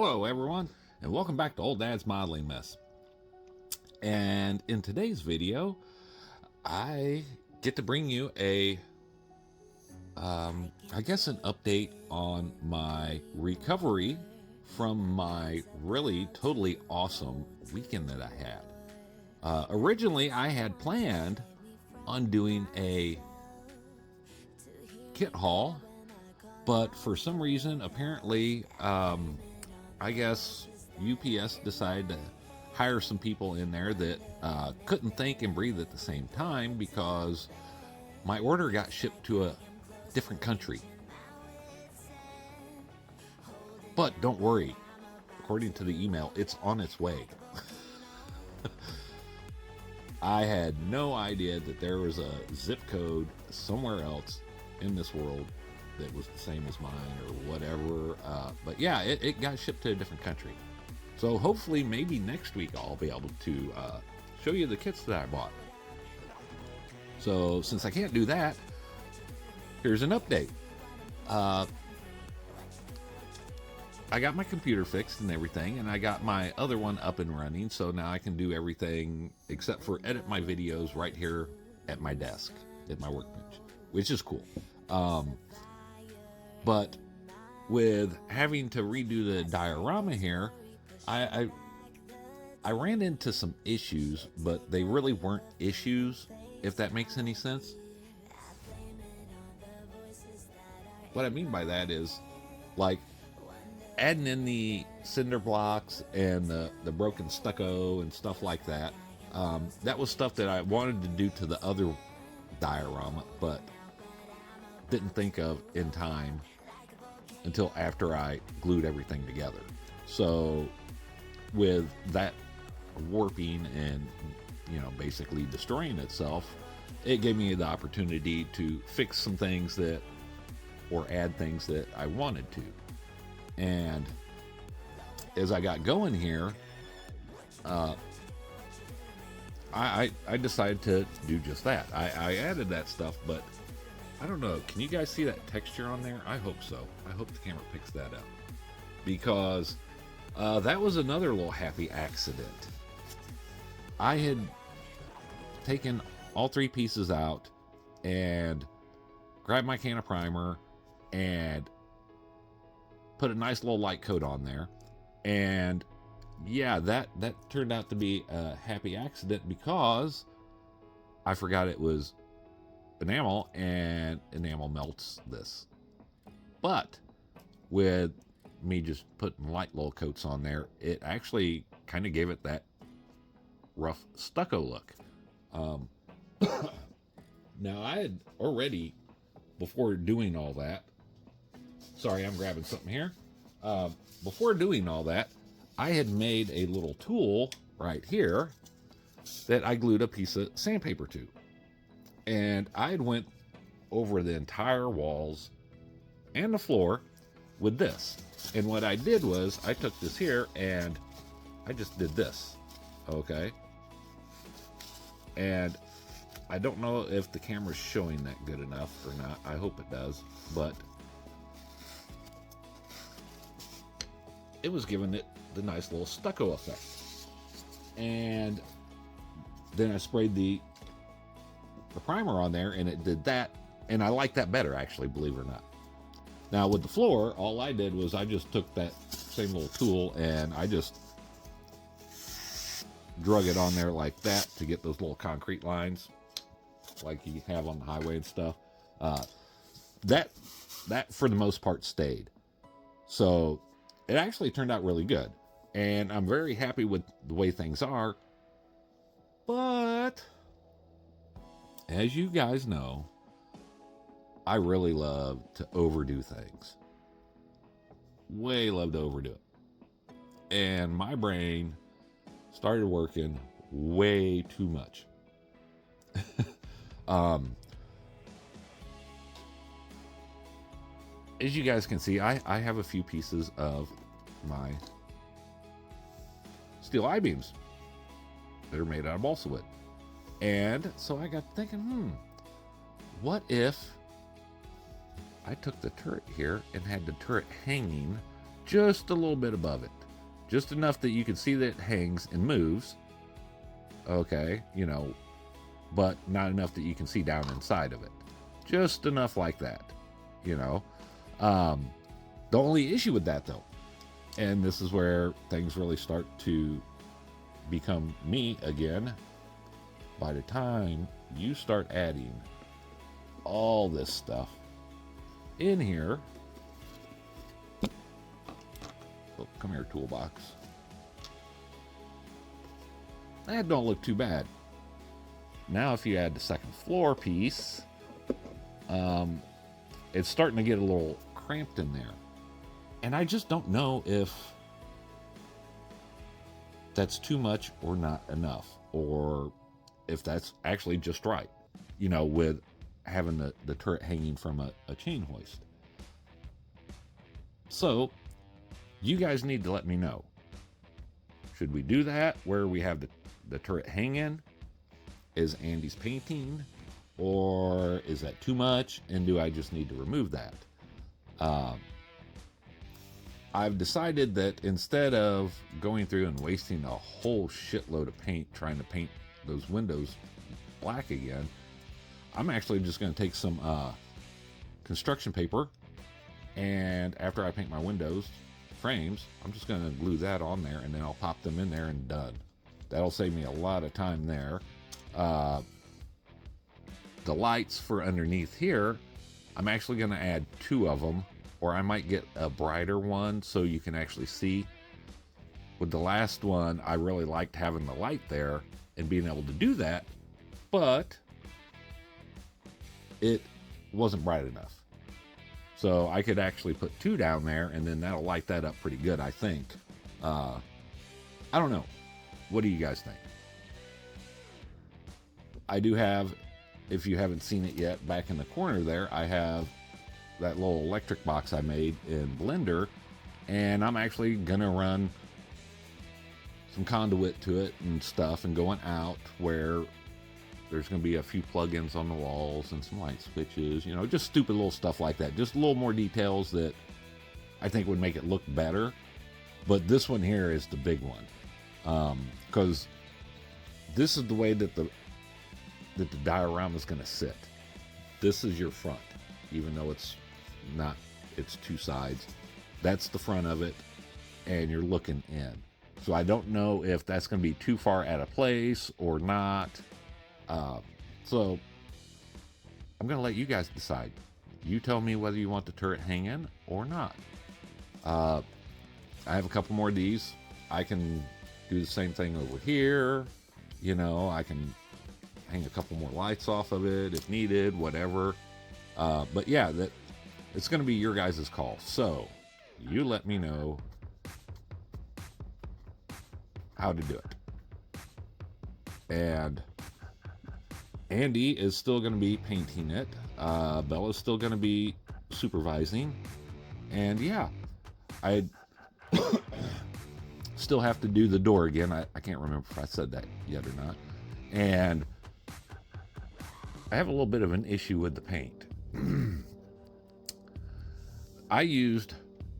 Hello everyone, and welcome back to Old Dad's Modeling Mess. And in today's video, I get to bring you I guess an update on my recovery from my really totally awesome weekend that I had. Originally, I had planned on doing a kit haul, but for some reason, apparently, I guess UPS decided to hire some people in there that couldn't think and breathe at the same time because my order got shipped to a different country. But don't worry, according to the email, it's on its way. I had no idea that there was a zip code somewhere else in this world that was the same as mine or whatever. But yeah, it got shipped to a different country. So hopefully maybe next week I'll be able to show you the kits that I bought. So since I can't do that, here's an update. I got my computer fixed and everything, and I got my other one up and running, so now I can do everything except for edit my videos right here at my desk, at my workbench, which is cool. But with having to redo the diorama here, I ran into some issues, but they really weren't issues, if that makes any sense. What I mean by that is, like, adding in the cinder blocks and the broken stucco and stuff like that. That was stuff that I wanted to do to the other diorama, but didn't think of in time until after I glued everything together. So with that warping and, basically destroying itself, it gave me the opportunity to fix some things or add things that I wanted to. And as I got going here, I decided to do just that. I added that stuff, but I don't know. Can you guys see that texture on there? I hope so. I hope the camera picks that up. Because that was another little happy accident. I had taken all three pieces out and grabbed my can of primer and put a nice little light coat on there. And yeah, that turned out to be a happy accident because I forgot it was enamel, and enamel melts this. But with me just putting light little coats on there, it actually kind of gave it that rough stucco look. Now I had already, before doing all that, sorry, I'm grabbing something here. Before doing all that, I had made a little tool right here that I glued a piece of sandpaper to. And I had went over the entire walls and the floor with this. And what I did was I took this here and I just did this. Okay. And I don't know if the camera's showing that good enough or not. I hope it does. But it was giving it the nice little stucco effect. And then I sprayed the primer on there and it did that, and I like that better, actually, believe it or not. Now with the floor, all I did was I just took that same little tool and I just drug it on there like that to get those little concrete lines like you have on the highway and stuff. That for the most part stayed. So it actually turned out really good, and I'm very happy with the way things are. But as you guys know, I really love to overdo things. Way love to overdo it. And my brain started working way too much. As you guys can see, I have a few pieces of my steel I-beams that are made out of balsa wood. And so I got thinking, what if I took the turret here and had the turret hanging just a little bit above it. Just enough that you can see that it hangs and moves. Okay, you know, but not enough that you can see down inside of it. Just enough like that, you know. The only issue with that, though, and this is where things really start to become me again, by the time you start adding all this stuff in here. Oh, come here, toolbox. That don't look too bad. Now if you add the second floor piece, it's starting to get a little cramped in there. And I just don't know if that's too much or not enough, or if that's actually just right, you know, with having the turret hanging from a chain hoist. So you guys need to let me know. Should we do that where we have the turret hanging? Is Andy's painting, or is that too much, and do I just need to remove that? I've decided that instead of going through and wasting a whole shitload of paint trying to paint those windows black again, I'm actually just going to take some construction paper, and after I paint my windows frames, I'm just going to glue that on there, and then I'll pop them in there and done. That'll save me a lot of time there. The lights for underneath here, I'm actually going to add 2 of them, or I might get a brighter one so you can actually see. With the last one, I really liked having the light there and being able to do that, but it wasn't bright enough. So I could actually put 2 down there, and then that'll light that up pretty good, I think. I don't know. What do you guys think? I do have, if you haven't seen it yet, back in the corner there, I have that little electric box I made in Blender, and I'm actually gonna run some conduit to it and stuff, and going out where there's gonna be a few plugins on the walls and some light switches, you know, just stupid little stuff like that. Just a little more details that I think would make it look better. But this one here is the big one, because this is the way that the diorama is going to sit. This is your front, even though it's not, it's 2 sides. That's the front of it, and you're looking in. So I don't know if that's going to be too far out of place or not. So I'm going to let you guys decide. You tell me whether you want the turret hanging or not. I have a couple more of these. I can do the same thing over here. You know, I can hang a couple more lights off of it if needed, whatever. But yeah, that it's going to be your guys' call. So you let me know how to do it. And Andy is still going to be painting it. Bella's still going to be supervising. And yeah, I still have to do the door again. I can't remember if I said that yet or not. And I have a little bit of an issue with the paint. I used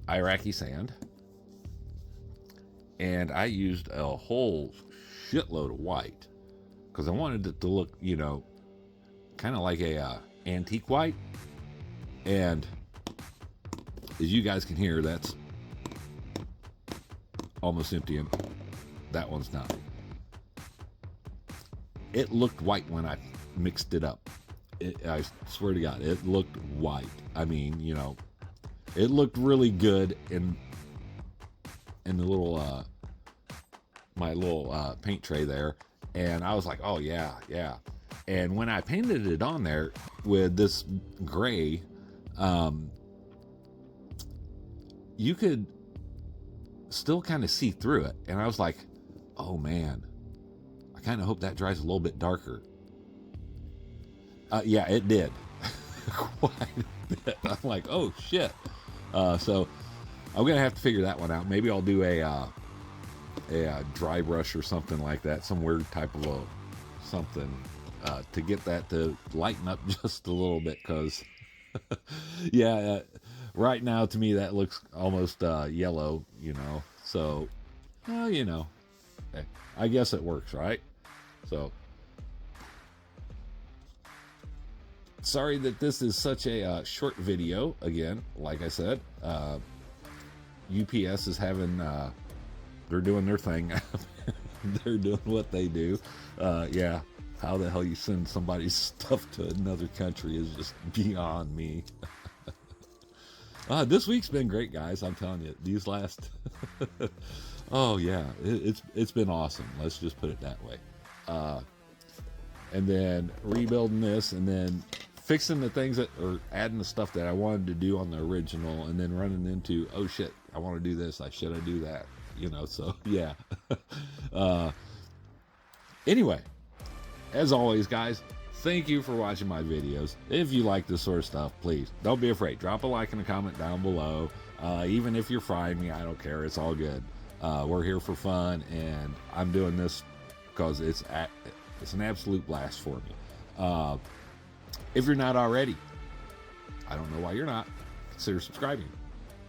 Iraqi sand, and I used a whole shitload of white because I wanted it to look, you know, kind of like a antique white. And as you guys can hear, that's almost empty, and that one's not. It looked white when I mixed it up. I swear to God, it looked white. I mean, you know, it looked really good in the little my little paint tray there, and I was like, oh yeah. And when I painted it on there with this gray, you could still kind of see through it, and I was like, oh man, I kind of hope that dries a little bit darker. Yeah, it did. Quite a bit. I'm like, oh shit. So I'm gonna have to figure that one out. Maybe I'll do a dry brush or something like that, some weird type of something to get that to lighten up just a little bit. Because yeah, Right now, to me, that looks almost yellow, So, I guess it works, right? So, sorry that this is such a short video. Again, like I said, UPS is having, they're doing their thing. They're doing what they do. Yeah, how the hell you send somebody's stuff to another country is just beyond me. This week's been great, guys. I'm telling you, these last oh yeah, it's been awesome. Let's just put it that way. And then rebuilding this, and then fixing the things that, or adding the stuff that I wanted to do on the original, and then running into, oh shit, I want to do this. Should I do that? So yeah. Anyway, as always, guys, thank you for watching my videos. If you like this sort of stuff, please don't be afraid. Drop a like and a comment down below. Even if you're frying me, I don't care. It's all good. We're here for fun, and I'm doing this because it's an absolute blast for me. If you're not already, I don't know why you're not. Consider subscribing.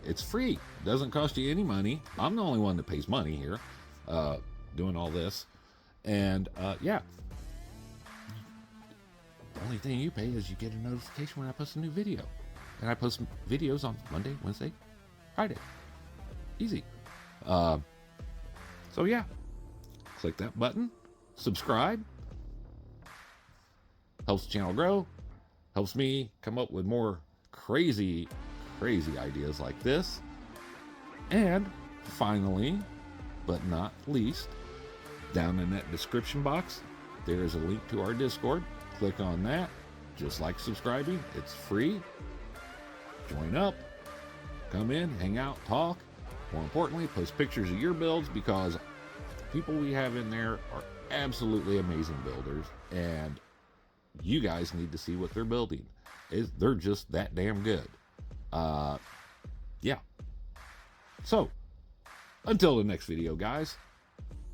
It's free. It doesn't cost you any money. I'm the only one that pays money here, doing all this. And yeah, the only thing you pay is you get a notification when I post a new video. And I post videos on Monday, Wednesday, Friday. Easy. So yeah, click that button, subscribe. Helps the channel grow, helps me come up with more crazy ideas like this. And finally, but not least, down in that description box, there is a link to our Discord. Click on that. Just like subscribing, it's free. Join up, come in, hang out, talk. More importantly, post pictures of your builds, because people we have in there are absolutely amazing builders, and you guys need to see what they're building. They're just that damn good. Yeah. So, until the next video, guys,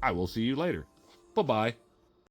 I will see you later. Bye-bye.